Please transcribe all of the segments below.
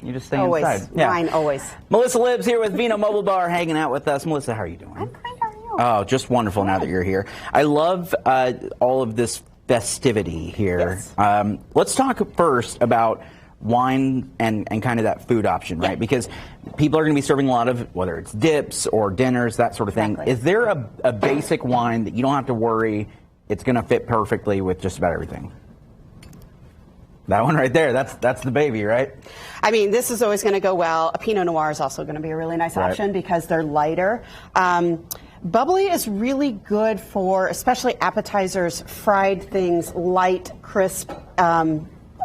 You just stay always. inside. Yeah. Wine, always. Melissa Libbs here with Vino Mobile Bar hanging out with us. Melissa, how are you doing? I'm great. How are you? Oh, just wonderful now that you're here. I love all of this festivity here. Yes. Let's talk first about wine and kind of that food option, right? Because people are going to be serving a lot of, whether it's dips or dinners, that sort of thing. Exactly. Is there a basic wine that you don't have to worry it's going to fit perfectly with just about everything? That one right there, that's the baby, right? I mean, this is always going to go well. A Pinot Noir is also going to be a really nice option because they're lighter. Bubbly is really good for especially appetizers, fried things, light, crisp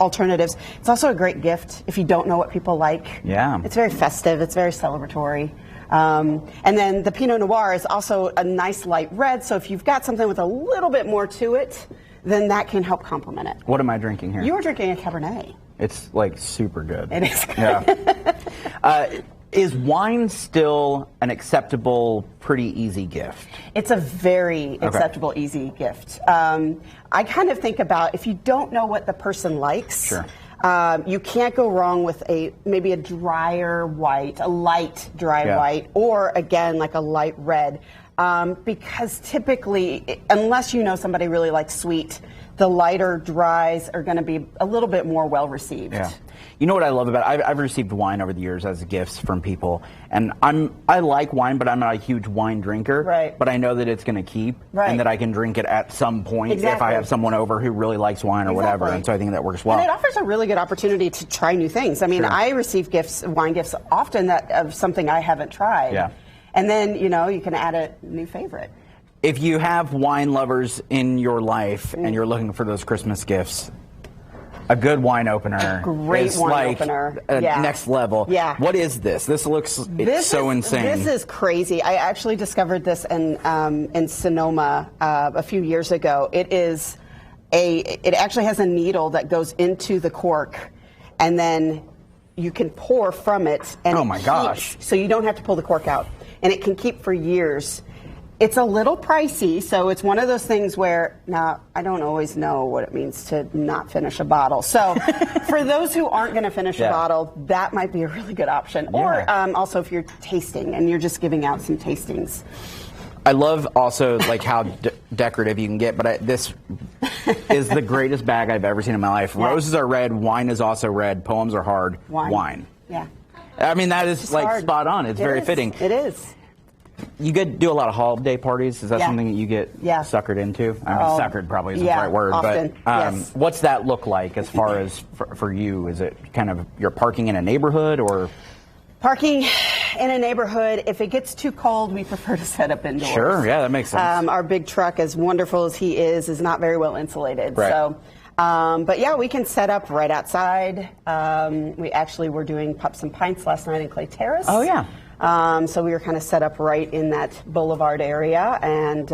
alternatives. It's also a great gift if you don't know what people like. Yeah. It's very festive. It's very celebratory. And then the Pinot Noir is also a nice light red, so if you've got something with a little bit more to it, then that can help complement it. What am I drinking here? You are drinking a Cabernet. It's like super good. It is good. Yeah. Is wine still an acceptable, pretty easy gift? It's a very acceptable, easy gift. I kind of think about if you don't know what the person likes, you can't go wrong with maybe a drier white, a light dry white, or again like a light red. Because typically, unless you know somebody really likes sweet, the lighter dries are going to be a little bit more well received. Yeah. You know what I love about it? I've received wine over the years as gifts from people, and I like wine, but I'm not a huge wine drinker. Right. But I know that it's going to keep, and that I can drink it at some point if I have someone over who really likes wine or whatever. And so I think that works well. And it offers a really good opportunity to try new things. I mean, I receive wine gifts often of something I haven't tried. Yeah. And then, you know, you can add a new favorite. If you have wine lovers in your life and you're looking for those Christmas gifts, a good wine opener is like next level. Yeah. What is this? This looks so insane. This is crazy. I actually discovered this in Sonoma a few years ago. It actually has a needle that goes into the cork, and then you can pour from it. And oh my gosh! So you don't have to pull the cork out, and it can keep for years. It's a little pricey, so it's one of those things where, now, I don't always know what it means to not finish a bottle. So for those who aren't going to finish a bottle, that might be a really good option. Yeah. Or also if you're tasting and you're just giving out some tastings. I love also like how decorative you can get, but this is the greatest bag I've ever seen in my life. Yeah. Roses are red, wine is also red, poems are hard, wine. Yeah. I mean, that is like hard. Spot on. It's very fitting. It is. You do a lot of holiday parties. Is that something that you get suckered into? I mean, suckered probably isn't the right word, often. But what's that look like as far as for you? Is it kind of you're parking in a neighborhood or? Parking in a neighborhood. If it gets too cold, we prefer to set up indoors. Sure, yeah, that makes sense. Our big truck, as wonderful as he is not very well insulated. Right. So, but yeah, we can set up right outside. We actually were doing some pints last night in Clay Terrace. Oh yeah. So we were kind of set up right in that boulevard area, and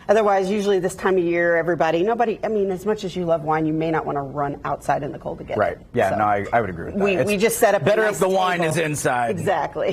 otherwise, usually this time of year, I mean, as much as you love wine, you may not want to run outside in the cold to get it. Right. Yeah, so, no, I would agree with that. We just set up better nice if the wine table. is inside. Exactly.